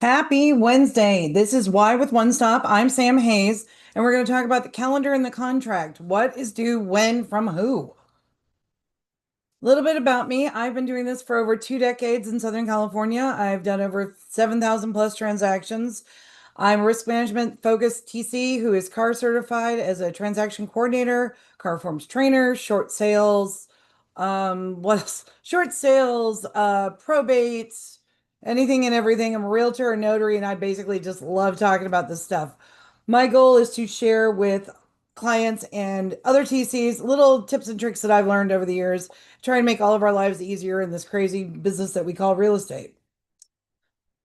Happy Wednesday. This is Why with One Stop. I'm Sam Hayes, and we're going to talk about the calendar and the contract. What is due when from who? A little bit about me. I've been doing this for over 2 decades in Southern California. I've done over 7,000 plus transactions. I'm a risk management focused TC who is car certified as a transaction coordinator, car forms trainer, short sales, what else? Short sales, probate, anything and everything. I'm a realtor or notary, and I basically just love talking about this stuff. My goal is to share with clients and other TCs little tips and tricks that I've learned over the years, try and make all of our lives easier in this crazy business that we call real estate.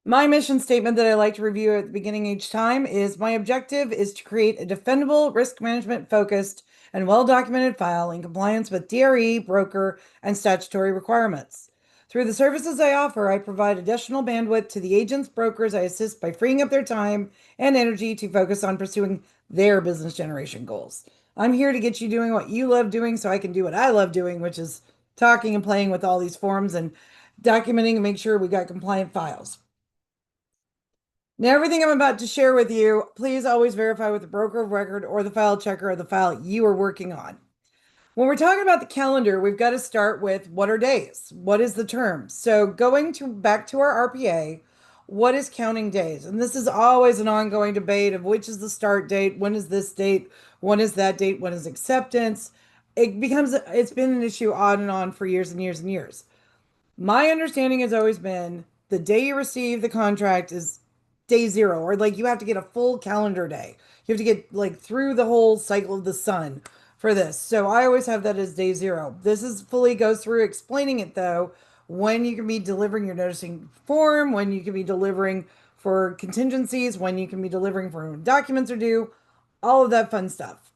My mission statement that I like to review at the beginning each time is my objective is to create a defendable, risk management focused, and well documented file in compliance with DRE, broker, and statutory requirements. Through the services I offer, I provide additional bandwidth to the agents, brokers I assist by freeing up their time and energy to focus on pursuing their business generation goals. I'm here to get you doing what you love doing so I can do what I love doing, which is talking and playing with all these forms and documenting and make sure we got compliant files. Now, everything I'm about to share with you, please always verify with the broker of record or the file checker of the file you are working on. When we're talking about the calendar, we've got to start with what are days? What is the term? So going to back to our RPA, what is counting days? And this is always an ongoing debate of which is the start date, when is this date, when is that date, when is acceptance? It's been an issue on and on for years and years and years. My understanding has always been the day you receive the contract is day zero, or like you have to get a full calendar day. You have to get like through the whole cycle of the sun for this. So I always have that as day zero. This is fully goes through explaining it though, when you can be delivering your noticing form, when you can be delivering for contingencies, when you can be delivering for when documents are due, all of that fun stuff.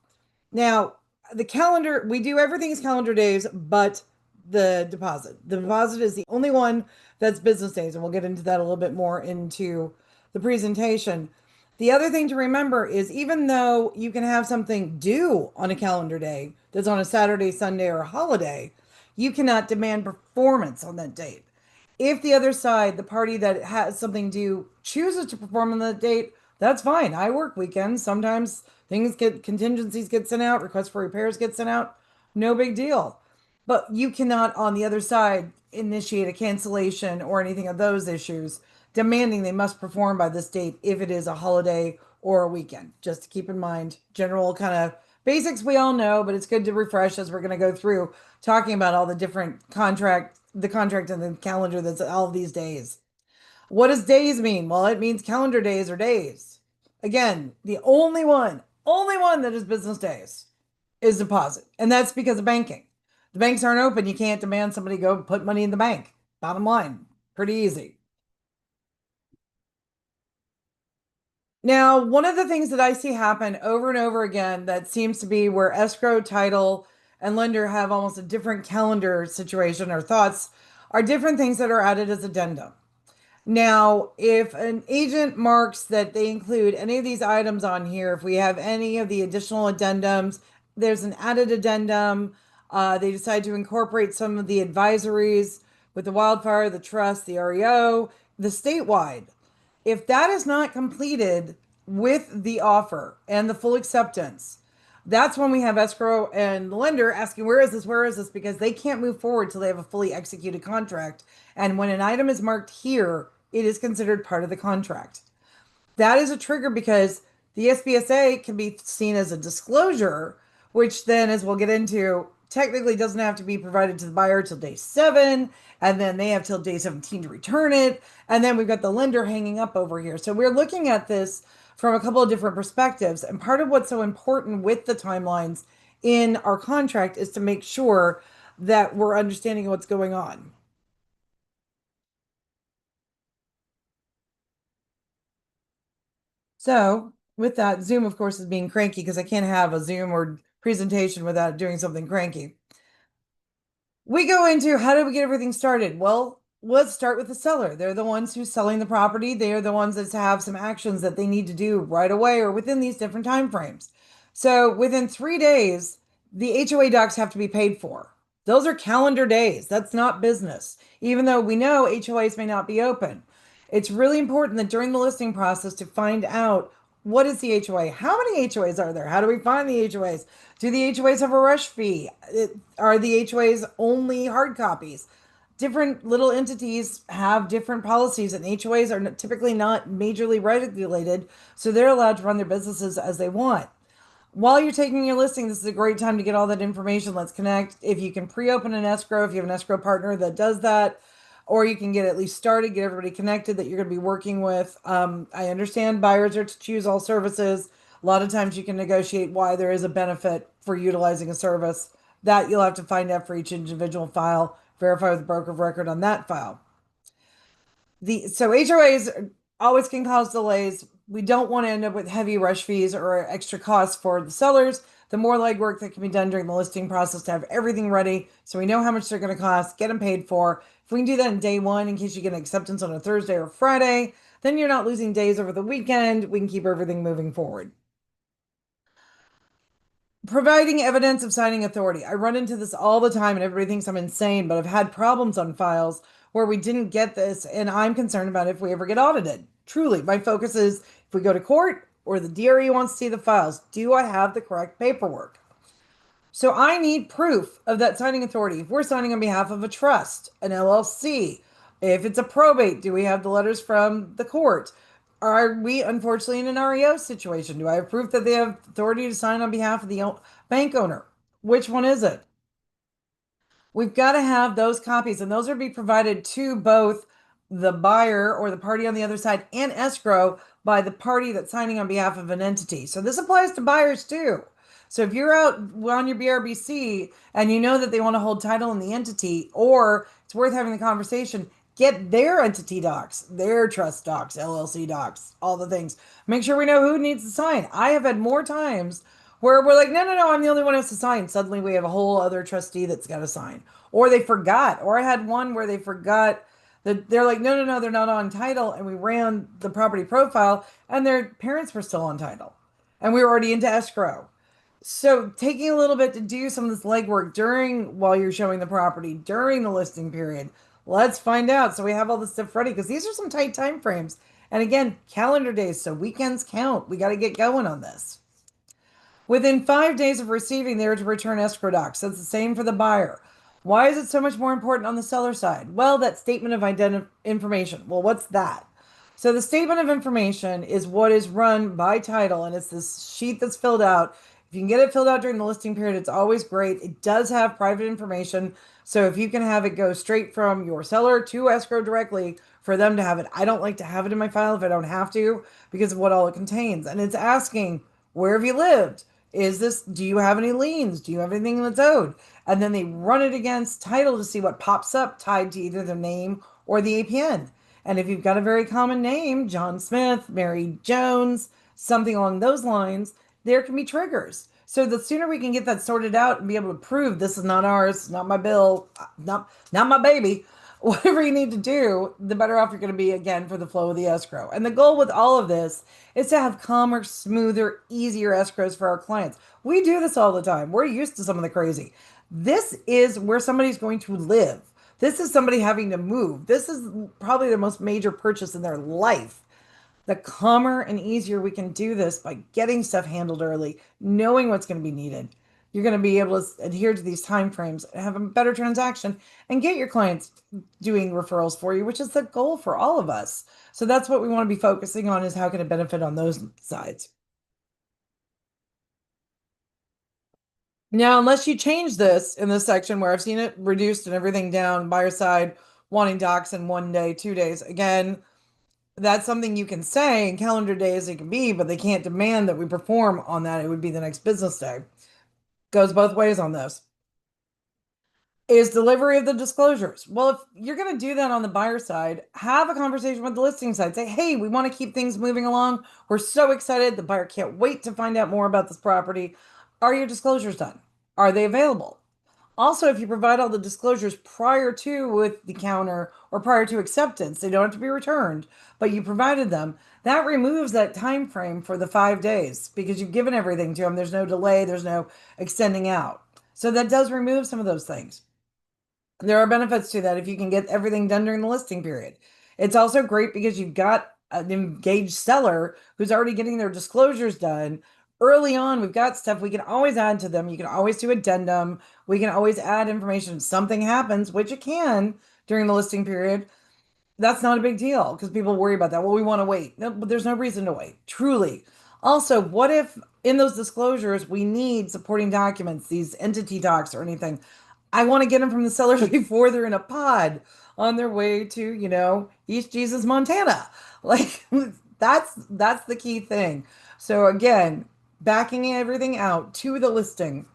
Now, the calendar, we do everything's calendar days, but the deposit. The deposit is the only one that's business days, and we'll get into that a little bit more into the presentation. The other thing to remember is even though you can have something due on a calendar day that's on a Saturday, Sunday, or a holiday, you cannot demand performance on that date. If the other side, the party that has something due, chooses to perform on that date, that's fine. I work weekends. Sometimes contingencies get sent out, requests for repairs get sent out. No big deal. But you cannot, on the other side, initiate a cancellation or anything of those issues, demanding they must perform by this date if it is a holiday or a weekend. Just to keep in mind, general kind of basics we all know, but it's good to refresh as we're going to go through talking about all the different the contract and the calendar that's all of these days. What does days mean? Well, it means calendar days or days. Again, the only one that is business days is deposit. And that's because of banking. The banks aren't open. You can't demand somebody go put money in the bank. Bottom line, pretty easy. Now, one of the things that I see happen over and over again that seems to be where escrow, title, and lender have almost a different calendar situation or thoughts are different things that are added as addendum. Now, if an agent marks that they include any of these items on here, if we have any of the additional addendums, there's an added addendum. They decide to incorporate some of the advisories with the wildfire, the trust, the REO, the statewide. If that is not completed with the offer and the full acceptance, that's when we have escrow and the lender asking, where is this? Where is this? Because they can't move forward till they have a fully executed contract. And when an item is marked here, it is considered part of the contract. That is a trigger because the SBSA can be seen as a disclosure, which then, as we'll get into, technically doesn't have to be provided to the buyer till day 7, and then they have till day 17 to return it. And then we've got the lender hanging up over here. So we're looking at this from a couple of different perspectives. And part of what's so important with the timelines in our contract is to make sure that we're understanding what's going on. So, with that, Zoom, of course, is being cranky because I can't have a Zoom or presentation without doing something cranky. We go into how do we get everything started? Well, let's start with the seller. They're the ones who's selling the property. They are the ones that have some actions that they need to do right away or within these different time frames. So, within 3 days, the HOA docs have to be paid for. Those are calendar days. That's not business, even though we know HOAs may not be open. It's really important that during the listing process to find out what is the HOA? How many HOAs are there? How do we find the HOAs? Do the HOAs have a rush fee? Are the HOAs only hard copies? Different little entities have different policies, and HOAs are typically not majorly regulated, so they're allowed to run their businesses as they want. While you're taking your listing, this is a great time to get all that information. Let's connect. If you can pre-open an escrow, if you have an escrow partner that does that, or you can get at least started, get everybody connected that you're going to be working with. I understand buyers are to choose all services. A lot of times you can negotiate why there is a benefit for utilizing a service. That you'll have to find out for each individual file, verify with the broker of record on that file. So HOAs always can cause delays. We don't want to end up with heavy rush fees or extra costs for the sellers. The more legwork that can be done during the listing process to have everything ready so we know how much they're going to cost, get them paid for. If we can do that in day one, in case you get an acceptance on a Thursday or Friday, then you're not losing days over the weekend. We can keep everything moving forward. Providing evidence of signing authority. I run into this all the time and everybody thinks I'm insane, but I've had problems on files where we didn't get this, and I'm concerned about if we ever get audited. Truly, my focus is if we go to court or the DRE wants to see the files, do I have the correct paperwork? So I need proof of that signing authority. If we're signing on behalf of a trust, an LLC, if it's a probate, do we have the letters from the court? Are we unfortunately in an REO situation? Do I have proof that they have authority to sign on behalf of the bank owner? Which one is it? We've got to have those copies, and those are to be provided to both the buyer or the party on the other side and escrow by the party that's signing on behalf of an entity. So this applies to buyers too. So if you're out on your BRBC and you know that they want to hold title in the entity, or it's worth having the conversation, get their entity docs, their trust docs, LLC docs, all the things. Make sure we know who needs to sign. I have had more times where we're like, no, no, no, I'm the only one who has to sign. Suddenly we have a whole other trustee that's got to sign. Or they forgot. Or I had one where they forgot that they're like, no, no, no, they're not on title. And we ran the property profile and their parents were still on title. And we were already into escrow. So taking a little bit to do some of this legwork during while you're showing the property during the listing period. Let's find out. So we have all this stuff ready because these are some tight time frames. And again, calendar days, so weekends count. We got to get going on this. Within 5 days of receiving, they are to return escrow docs. That's the same for the buyer. Why is it so much more important on the seller side? Well, that statement of information. Well, what's that? So the statement of information is what is run by title, and it's this sheet that's filled out. If you can get it filled out during the listing period, it's always great. It does have private information. So if you can have it go straight from your seller to escrow directly for them to have it. I don't like to have it in my file if I don't have to because of what all it contains. And it's asking, where have you lived? Do you have any liens? Do you have anything that's owed? And then they run it against title to see what pops up tied to either the name or the APN. And if you've got a very common name, John Smith, Mary Jones, something along those lines, there can be triggers. So the sooner we can get that sorted out and be able to prove this is not ours, not my bill, not my baby, whatever you need to do, the better off you're going to be again for the flow of the escrow. And the goal with all of this is to have calmer, smoother, easier escrows for our clients. We do this all the time. We're used to some of the crazy. This is where somebody's going to live. This is somebody having to move. This is probably the most major purchase in their life. The calmer and easier we can do this by getting stuff handled early, knowing what's going to be needed, you're going to be able to adhere to these time frames and have a better transaction and get your clients doing referrals for you, which is the goal for all of us. So that's what we want to be focusing on, is how can it benefit on those sides. Now, unless you change this in this section where I've seen it reduced and everything down, buyer side wanting docs in 1 day, 2 days, again, that's something you can say in calendar days it can be, but they can't demand that we perform on that. It would be the next business day. Goes both ways on this. Is delivery of the disclosures. Well, if you're going to do that on the buyer side, have a conversation with the listing side. Say, hey, we want to keep things moving along. We're so excited. The buyer can't wait to find out more about this property. Are your disclosures done? Are they available? Also, if you provide all the disclosures prior to with the counter or prior to acceptance, they don't have to be returned, but you provided them. That removes that time frame for the 5 days because you've given everything to them. There's no delay, there's no extending out. So that does remove some of those things. There are benefits to that if you can get everything done during the listing period. It's also great because you've got an engaged seller who's already getting their disclosures done early on. We've got stuff we can always add to them. You can always do addendum. We can always add information if something happens, which it can during the listing period. That's not a big deal because people worry about that. Well, we want to wait. No, but there's no reason to wait, truly. Also, what if in those disclosures we need supporting documents, these entity docs or anything? I want to get them from the sellers before they're in a pod on their way to, East Jesus, Montana. Like that's the key thing. So again, backing everything out to the listing,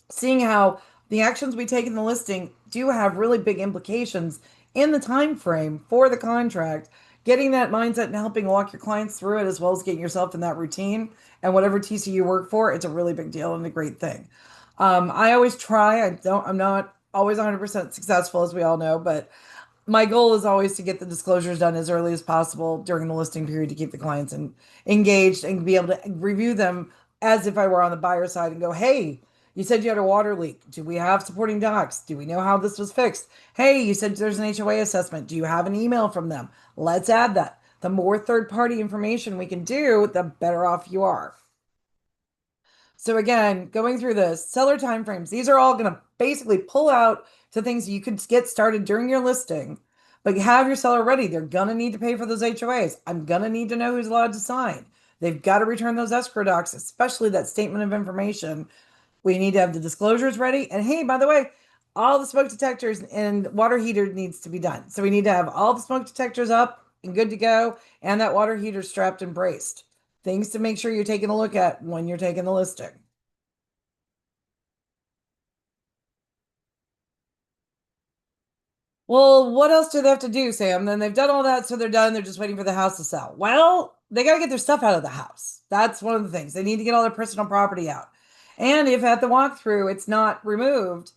seeing how the actions we take in the listing do have really big implications in the time frame for the contract, getting that mindset and helping walk your clients through it as well as getting yourself in that routine and whatever TC you work for, it's a really big deal and a great thing. I always try. I'm not always 100% successful, as we all know, but my goal is always to get the disclosures done as early as possible during the listing period to keep the clients engaged and be able to review them as if I were on the buyer side and go, hey, you said you had a water leak. Do we have supporting docs? Do we know how this was fixed? Hey, you said there's an HOA assessment. Do you have an email from them? Let's add that. The more third party information we can do, the better off you are. So again, going through this, seller timeframes, these are all going to basically pull out to things you could get started during your listing, but you have your seller ready. They're going to need to pay for those HOAs. I'm going to need to know who's allowed to sign. They've got to return those escrow docs, especially that statement of information. We need to have the disclosures ready. And hey, by the way, all the smoke detectors and water heater needs to be done. So we need to have all the smoke detectors up and good to go, and that water heater strapped and braced. Things to make sure you're taking a look at when you're taking the listing. Well, what else do they have to do, Sam? Then they've done all that, so they're done. They're just waiting for the house to sell. Well, they got to get their stuff out of the house. That's one of the things. They need to get all their personal property out. And if at the walkthrough it's not removed,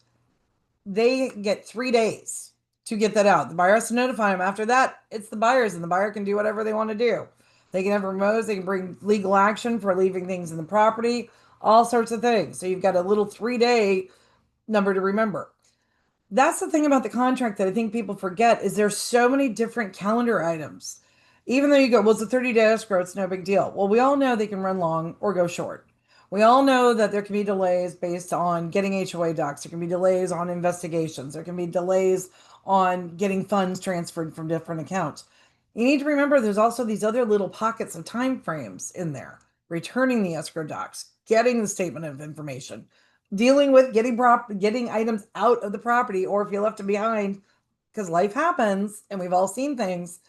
they get 3 days to get that out. The buyer has to notify them. After that, it's the buyers, and the buyer can do whatever they want to do. They can have removes, they can bring legal action for leaving things in the property, all sorts of things. So you've got a little 3 day number to remember. That's the thing about the contract that I think people forget is there's so many different calendar items. Even though you go, well, it's a 30-day escrow, it's no big deal. Well, we all know they can run long or go short. We all know that there can be delays based on getting HOA docs. There can be delays on investigations. There can be delays on getting funds transferred from different accounts. You need to remember there's also these other little pockets of time frames in there. Returning the escrow docs, getting the statement of information, dealing with getting items out of the property, or if you left them behind, because life happens and we've all seen things.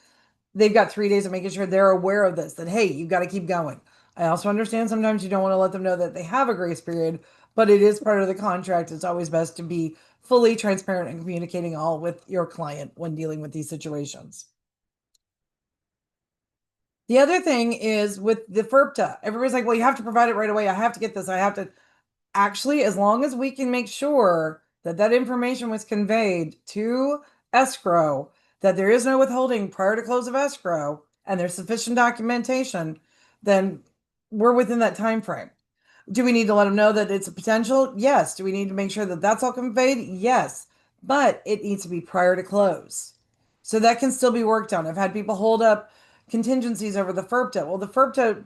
They've got 3 days of making sure they're aware of this, that hey, you've got to keep going. I also understand sometimes you don't want to let them know that they have a grace period, but it is part of the contract. It's always best to be fully transparent and communicating all with your client when dealing with these situations. The other thing is with the FERPTA, everybody's like, well, you have to provide it right away. I have to get this. I have to. Actually, as long as we can make sure that that information was conveyed to escrow, that there is no withholding prior to close of escrow, and there's sufficient documentation, then we're within that time frame. Do we need to let them know that it's a potential? Yes. Do we need to make sure that that's all conveyed? Yes. But it needs to be prior to close. So that can still be worked on. I've had people hold up contingencies over the FERPTA. Well, the FERPTA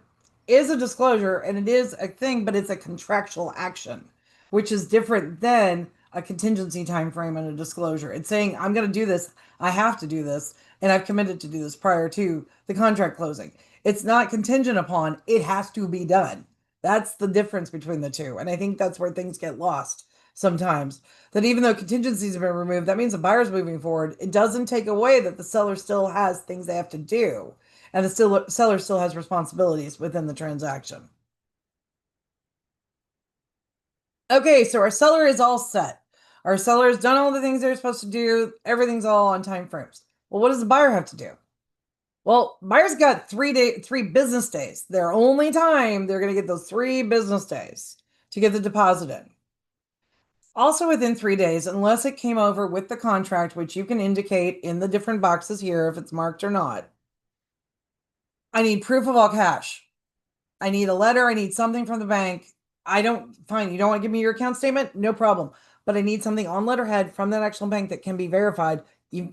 is a disclosure and it is a thing, but it's a contractual action, which is different than a contingency time frame and a disclosure. It's saying, I'm going to do this. I have to do this. And I've committed to do this prior to the contract closing. It's not contingent upon, it has to be done. That's the difference between the two. And I think that's where things get lost sometimes. That even though contingencies have been removed, that means the buyer's moving forward. It doesn't take away that the seller still has things they have to do. And the seller still has responsibilities within the transaction. Okay, so our seller is all set. Our seller has done all the things they're supposed to do. Everything's all on time frames. Well, what does the buyer have to do? Well, buyer's got 3 business days. Their only time they're going to get those 3 business days to get the deposit in. Also within 3 days, unless it came over with the contract, which you can indicate in the different boxes here if it's marked or not. I need proof of all cash. I need a letter. I need something from the bank. Fine, you don't want to give me your account statement? No problem. But I need something on letterhead from that actual bank that can be verified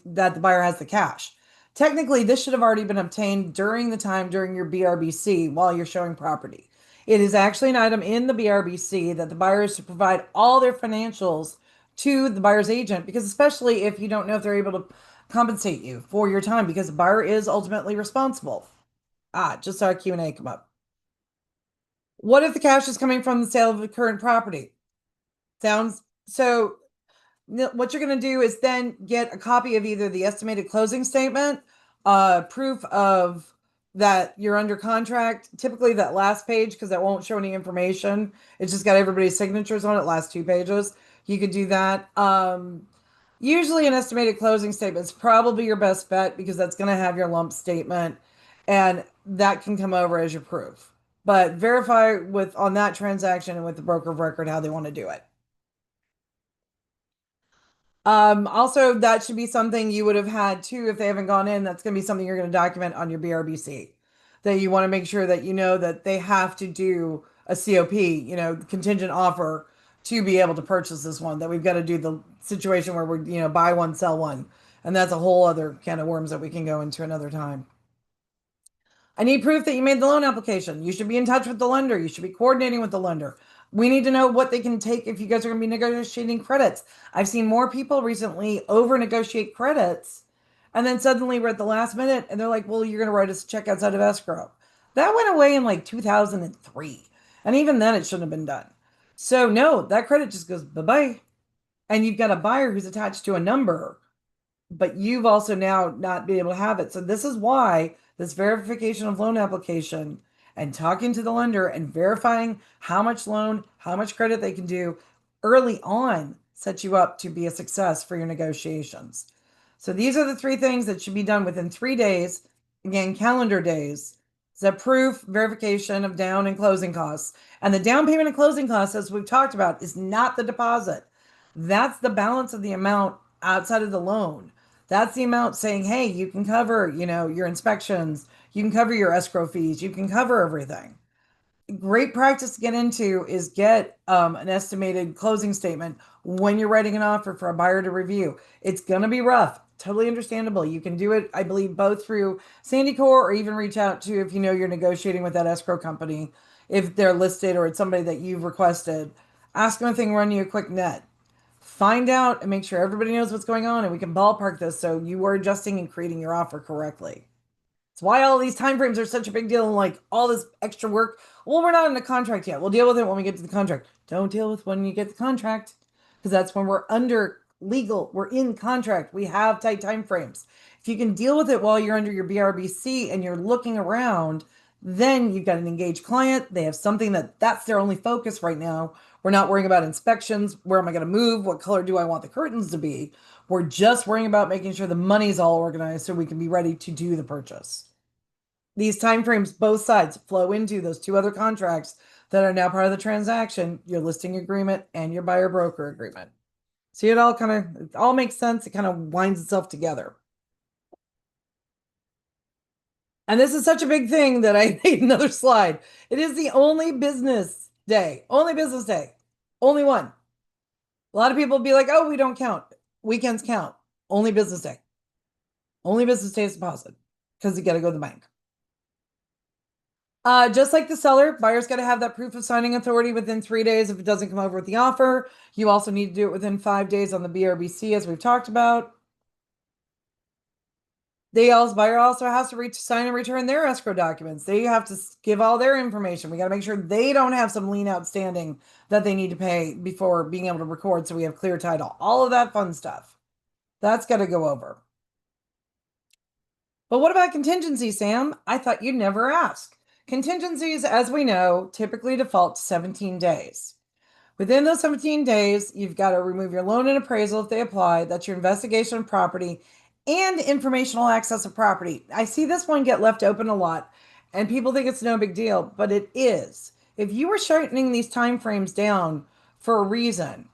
that the buyer has the cash. Technically, this should have already been obtained during the time during your BRBC while you're showing property. It is actually an item in the BRBC that the buyer is to provide all their financials to the buyer's agent, because especially if you don't know if they're able to compensate you for your time, because the buyer is ultimately responsible. Just saw a Q&A come up. What if the cash is coming from the sale of the current property? Sounds so. What you're going to do is then get a copy of either the estimated closing statement, proof of that you're under contract, typically that last page, because that won't show any information. It's just got everybody's signatures on it, last 2 pages. You could do that. Usually an estimated closing statement is probably your best bet because that's going to have your lump statement and that can come over as your proof. But verify with on that transaction and with the broker of record how they want to do it. Also, that should be something you would have had too if they haven't gone in. That's going to be something you're going to document on your BRBC. That you want to make sure that you know that they have to do a COP, contingent offer to be able to purchase this one. That we've got to do the situation where we're, buy one, sell one. And that's a whole other can of worms that we can go into another time. I need proof that you made the loan application. You should be in touch with the lender. You should be coordinating with the lender. We need to know what they can take if you guys are going to be negotiating credits. I've seen more people recently over negotiate credits and then suddenly we're at the last minute and they're like, well, you're going to write us a check outside of escrow. That went away in like 2003. And even then, it shouldn't have been done. So, no, that credit just goes bye bye. And you've got a buyer who's attached to a number, but you've also now not been able to have it. So this is why this verification of loan application and talking to the lender and verifying how much loan, how much credit they can do early on sets you up to be a success for your negotiations. So these are the three things that should be done within 3 days, again, calendar days. The proof, verification of down and closing costs. And the down payment and closing costs, as we've talked about, is not the deposit. That's the balance of the amount outside of the loan. That's the amount saying, hey, you can cover, your inspections, you can cover your escrow fees, you can cover everything. Great practice to get into is get an estimated closing statement when you're writing an offer for a buyer to review. It's going to be rough, totally understandable. You can do it, I believe, both through Sandy Core or even reach out to if you know you're negotiating with that escrow company, if they're listed or it's somebody that you've requested. Ask them if they can run you a quick net. Find out and make sure everybody knows what's going on and we can ballpark this so you are adjusting and creating your offer correctly. It's why all these timeframes are such a big deal and like all this extra work. Well, we're not in the contract yet. We'll deal with it when we get to the contract. Don't deal with when you get the contract because that's when we're under legal. We're in contract. We have tight timeframes. If you can deal with it while you're under your BRBC and you're looking around, then you've got an engaged client. They have something that's their only focus right now. We're not worrying about inspections. Where am I going to move? What color do I want the curtains to be? We're just worrying about making sure the money's all organized so we can be ready to do the purchase. These timeframes, both sides flow into those two other contracts that are now part of the transaction, your listing agreement and your buyer broker agreement. See, it all makes sense. It kind of winds itself together. And this is such a big thing that I made another slide. It is the only business day, only one. A lot of people be like, oh, we don't count. Weekends count. Only business day. Only business day is deposit because you got to go to the bank. Just like the seller, buyer's got to have that proof of signing authority within 3 days if it doesn't come over with the offer. You also need to do it within 5 days on the BRBC, as we've talked about. Buyer also has to sign and return their escrow documents. They have to give all their information. We got to make sure they don't have some lien outstanding that they need to pay before being able to record. So we have clear title, all of that fun stuff. That's got to go over. But what about contingencies, Sam? I thought you'd never ask. Contingencies, as we know, typically default to 17 days. Within those 17 days, you've got to remove your loan and appraisal if they apply. That's your investigation of property and informational access of property. I see this one get left open a lot, and people think it's no big deal, but it is. If you were shortening these time frames down for a reason,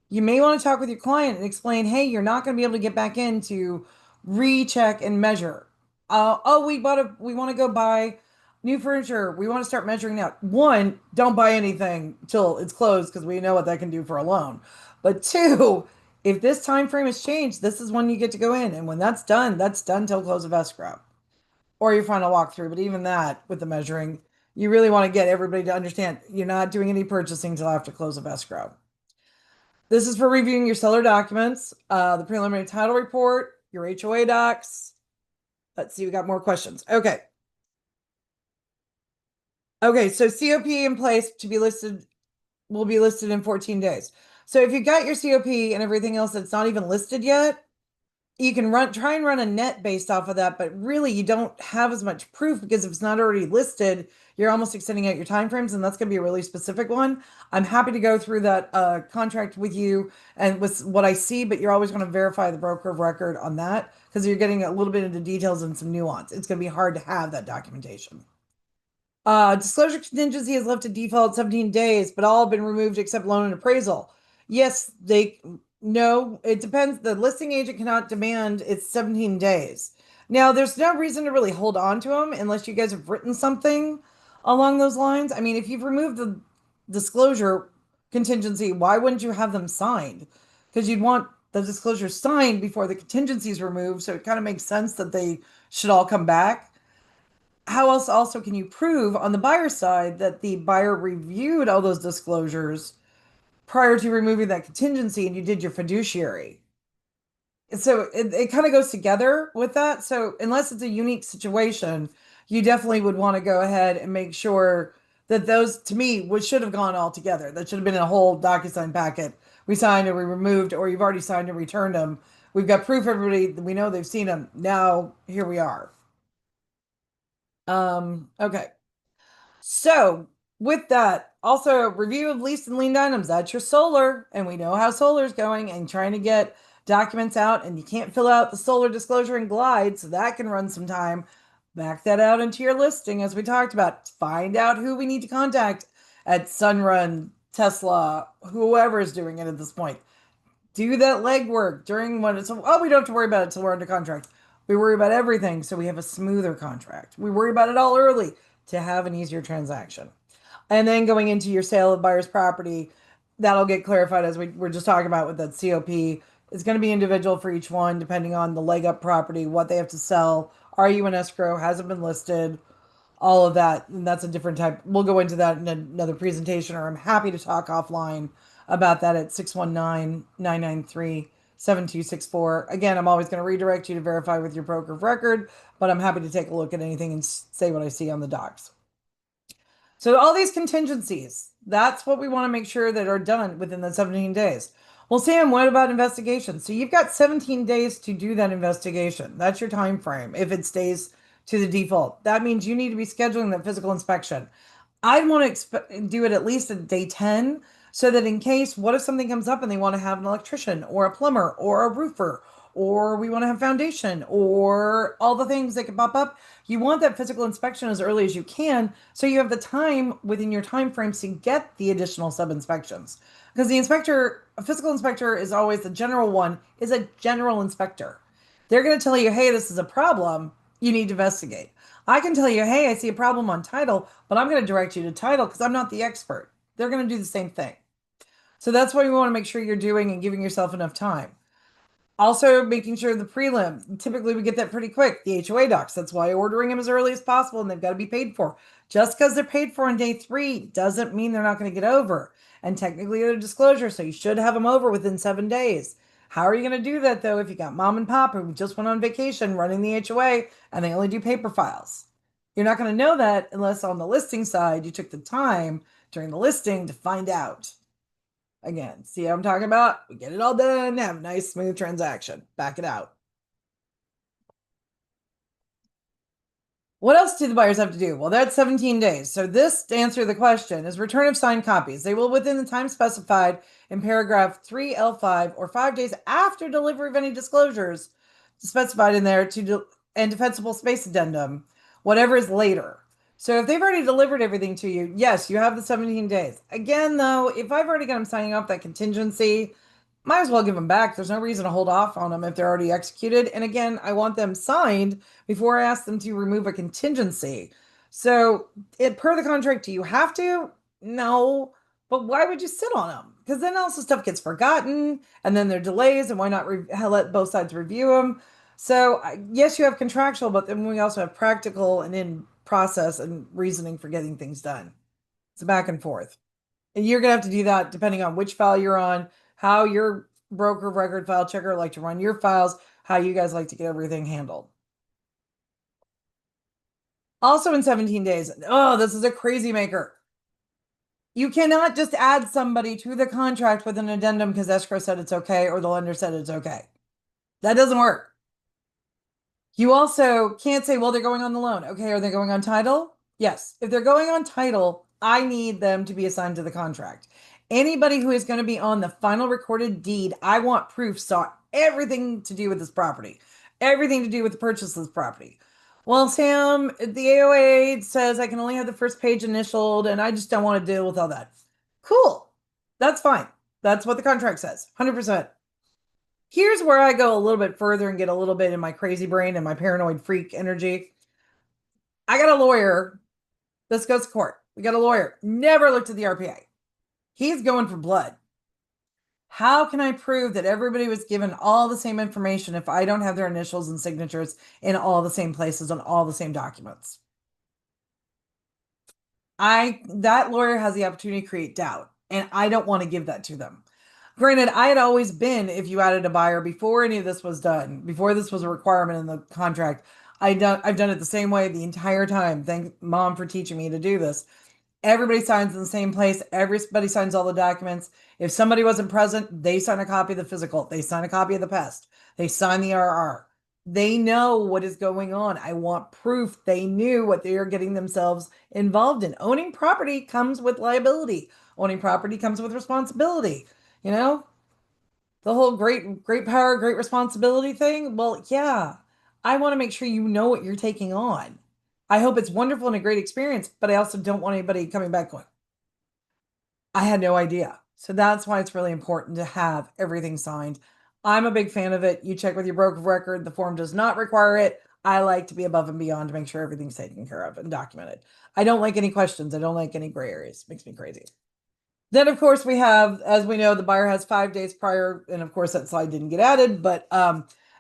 you may want to talk with your client and explain, hey, you're not going to be able to get back in to recheck and measure. Oh, we want to go buy new furniture. We want to start measuring now. One, don't buy anything till it's closed because we know what that can do for a loan. But two, If this time frame has changed, this is when you get to go in. And when that's done till close of escrow or your final walkthrough. But even that with the measuring, you really want to get everybody to understand you're not doing any purchasing till after close of escrow. This is for reviewing your seller documents, the preliminary title report, your HOA docs. Let's see, we got more questions. Okay. Okay, so COP in place to be listed will be listed in 14 days. So if you got your COP and everything else that's not even listed yet, you can try and run a net based off of that, but really you don't have as much proof because if it's not already listed, you're almost extending out your timeframes, and that's going to be a really specific one. I'm happy to go through that contract with you and with what I see, but you're always going to verify the broker of record on that because you're getting a little bit into details and some nuance. It's going to be hard to have that documentation. Disclosure contingency is left to default 17 days, but all have been removed except loan and appraisal. Yes, no, it depends. The listing agent cannot demand it's 17 days. Now, there's no reason to really hold on to them unless you guys have written something along those lines. I mean, if you've removed the disclosure contingency, why wouldn't you have them signed? Because you'd want the disclosure signed before the contingency is removed. So it kind of makes sense that they should all come back. How else also can you prove on the buyer side that the buyer reviewed all those disclosures prior to removing that contingency and you did your fiduciary? So it kind of goes together with that. So unless it's a unique situation, you definitely would want to go ahead and make sure that those, to me, would should have gone all together. That should have been in a whole DocuSign packet. We signed or we removed, or you've already signed and returned them. We've got proof. Everybody, we know they've seen them. Now here we are. Okay. So, with that, also review of leased and liened items. That's your solar, and we know how solar's going and trying to get documents out, and you can't fill out the solar disclosure in Glide, so that can run some time. Back that out into your listing, as we talked about. Find out who we need to contact at Sunrun, Tesla, whoever is doing it at this point. Do that legwork during when it's, oh, we don't have to worry about it until we're under contract. We worry about everything so we have a smoother contract. We worry about it all early to have an easier transaction. And then going into your sale of buyer's property, that'll get clarified as we were just talking about with that COP. It's going to be individual for each one, depending on the leg up property, what they have to sell. Are you in escrow? Hasn't been listed? All of that. And that's a different type. We'll go into that in another presentation, or I'm happy to talk offline about that at 619-993-7264. Again, I'm always going to redirect you to verify with your broker of record, but I'm happy to take a look at anything and say what I see on the docs. So all these contingencies, that's what we want to make sure that are done within the 17 days. Well, Sam, what about investigation? So you've got 17 days to do that investigation. That's your time frame if it stays to the default. That means you need to be scheduling that physical inspection. I'd want to do it at least at day 10 so that in case, what if something comes up and they want to have an electrician or a plumber or a roofer or we want to have foundation or all the things that can pop up. You want that physical inspection as early as you can so you have the time within your time frames to get the additional sub inspections. Because the inspector, a physical inspector is always the general one, is a general inspector. They're going to tell you, hey, this is a problem. You need to investigate. I can tell you, hey, I see a problem on title, but I'm going to direct you to title because I'm not the expert. They're going to do the same thing. So that's why you want to make sure you're doing and giving yourself enough time. Also, making sure the prelim, typically we get that pretty quick. The HOA docs, that's why ordering them as early as possible and they've got to be paid for. Just because they're paid for on day 3 doesn't mean they're not going to get over. And technically, they're disclosure, so you should have them over within 7 days. How are you going to do that though if you got mom and pop who just went on vacation running the HOA and they only do paper files? You're not going to know that unless on the listing side you took the time during the listing to find out. Again, see what I'm talking about? We get it all done, have a nice smooth transaction. Back it out. What else do the buyers have to do? Well, that's 17 days. So this, to answer the question, is return of signed copies. They will, within the time specified in paragraph 3L5 or 5 days after delivery of any disclosures specified in there and defensible space addendum, whatever is later. So if they've already delivered everything to you, yes, you have the 17 days. Again, though, if I've already got them signing off that contingency, might as well give them back. There's no reason to hold off on them if they're already executed. And again, I want them signed before I ask them to remove a contingency. So, per the contract, do you have to? No, But why would you sit on them? Because then also stuff gets forgotten and then there are delays, and why not let both sides review them? So, yes, you have contractual, but then we also have practical and in process and reasoning for getting things done. It's a back and forth. And you're going to have to do that depending on which file you're on, how your broker of record file checker like to run your files, how you guys like to get everything handled. Also in 17 days, oh, this is a crazy maker. You cannot just add somebody to the contract with an addendum because escrow said it's okay or the lender said it's okay. That doesn't work. You also can't say, well, they're going on the loan. Okay, are they going on title? Yes. If they're going on title, I need them to be assigned to the contract. Anybody who is going to be on the final recorded deed, I want proof saw everything to do with this property, everything to do with the purchase of this property. Well, Sam, the AOA says I can only have the first page initialed, and I just don't want to deal with all that. Cool. That's fine. That's what the contract says. 100%. Here's where I go a little bit further and get a little bit in my crazy brain and my paranoid freak energy. I got a lawyer. This goes to court. We got a lawyer. Never looked at the RPA. He's going for blood. How can I prove that everybody was given all the same information if I don't have their initials and signatures in all the same places on all the same documents? That lawyer has the opportunity to create doubt, and I don't want to give that to them. Granted, I had always been, if you added a buyer before any of this was done, before this was a requirement in the contract, I've done it the same way the entire time. Thank mom for teaching me to do this. Everybody signs in the same place. Everybody signs all the documents. If somebody wasn't present, they sign a copy of the physical. They sign a copy of the pest. They sign the RR. They know what is going on. I want proof they knew what they are getting themselves involved in. Owning property comes with liability. Owning property comes with responsibility. You know, the whole great power, great responsibility thing. Well, yeah, I want to make sure you know what you're taking on. I hope it's wonderful and a great experience, but I also don't want anybody coming back going, I had no idea. So that's why it's really important to have everything signed. I'm a big fan of it. You check with your broker of record. The form does not require it. I like to be above and beyond to make sure everything's taken care of and documented. I don't like any questions. I don't like any gray areas. Makes me crazy. Then, of course, we have, as we know, the buyer has 5 days prior, and of course, that slide didn't get added, but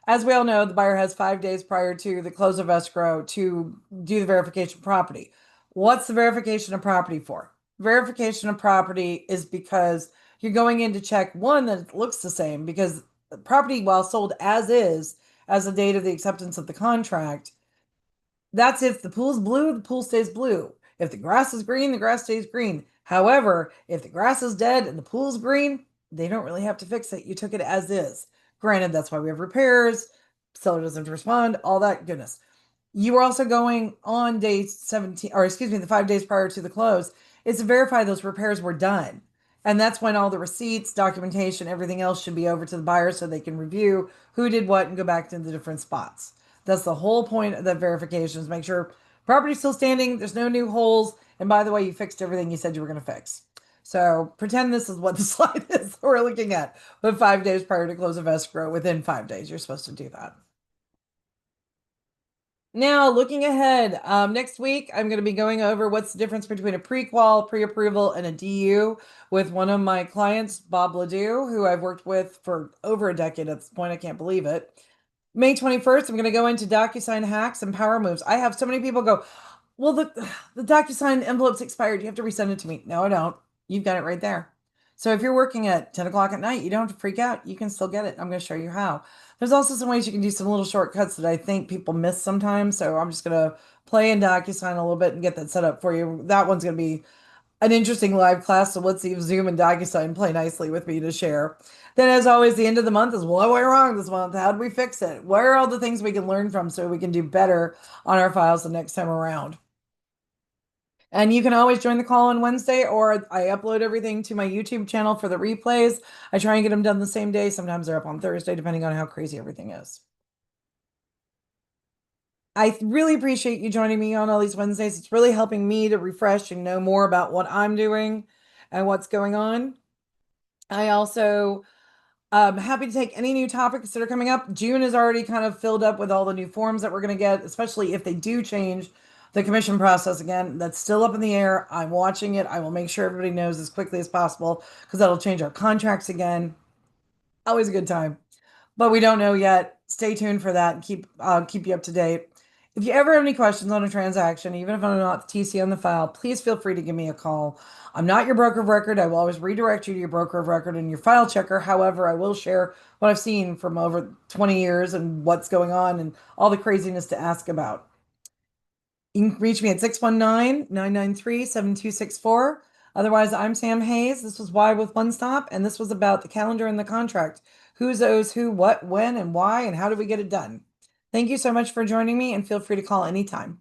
as we all know, the buyer has 5 days prior to the close of escrow to do the verification of property. What's the verification of property for? Verification of property is because you're going in to check one that it looks the same, because the property, while sold as is, as the date of the acceptance of the contract, that's if the pool's blue, the pool stays blue. If the grass is green, the grass stays green. However, if the grass is dead and the pool's green, they don't really have to fix it. You took it as is. Granted, that's why we have repairs, seller doesn't respond, all that goodness. You are also going on day 17, or excuse me, the 5 days prior to the close, is to verify those repairs were done. And that's when all the receipts, documentation, everything else should be over to the buyer so they can review who did what and go back to the different spots. That's the whole point of the verification, is make sure property's still standing, there's no new holes, and by the way, you fixed everything you said you were going to fix. So pretend this is what the slide is that we're looking at. But 5 days prior to close of escrow, within 5 days, you're supposed to do that. Now, looking ahead, next week, I'm going to be going over what's the difference between a prequal, pre-approval, and a DU with one of my clients, Bob Ledoux, who I've worked with for over a decade at this point. I can't believe it. May 21st, I'm going to go into DocuSign hacks and power moves. I have so many people go, well, the DocuSign envelope's expired. You have to resend it to me. No, I don't. You've got it right there. So if you're working at 10 o'clock at night, you don't have to freak out. You can still get it. I'm going to show you how. There's also some ways you can do some little shortcuts that I think people miss sometimes. So I'm just going to play in DocuSign a little bit and get that set up for you. That one's going to be an interesting live class. So let's see if Zoom and DocuSign play nicely with me to share. Then, as always, the end of the month is what went wrong this month? How did we fix it? Where are all the things we can learn from so we can do better on our files the next time around? And you can always join the call on Wednesday, or I upload everything to my YouTube channel for the replays. I try and get them done the same day. Sometimes they're up on Thursday, depending on how crazy everything is. I really appreciate you joining me on all these Wednesdays. It's really helping me to refresh and know more about what I'm doing and what's going on. I also happy to take any new topics that are coming up. June is already kind of filled up with all the new forms that we're going to get, especially if they do change The commission process, again, that's still up in the air. I'm watching it. I will make sure everybody knows as quickly as possible because that'll change our contracts again. Always a good time. But we don't know yet. Stay tuned for that and keep you up to date. If you ever have any questions on a transaction, even if I'm not the TC on the file, please feel free to give me a call. I'm not your broker of record. I will always redirect you to your broker of record and your file checker. However, I will share what I've seen from over 20 years and what's going on and all the craziness to ask about. You can reach me at 619-993-7264. Otherwise, I'm Sam Hayes. This was Why with One Stop, and this was about the calendar and the contract. Who owes who, what, when, and why, and how do we get it done? Thank you so much for joining me, and feel free to call anytime.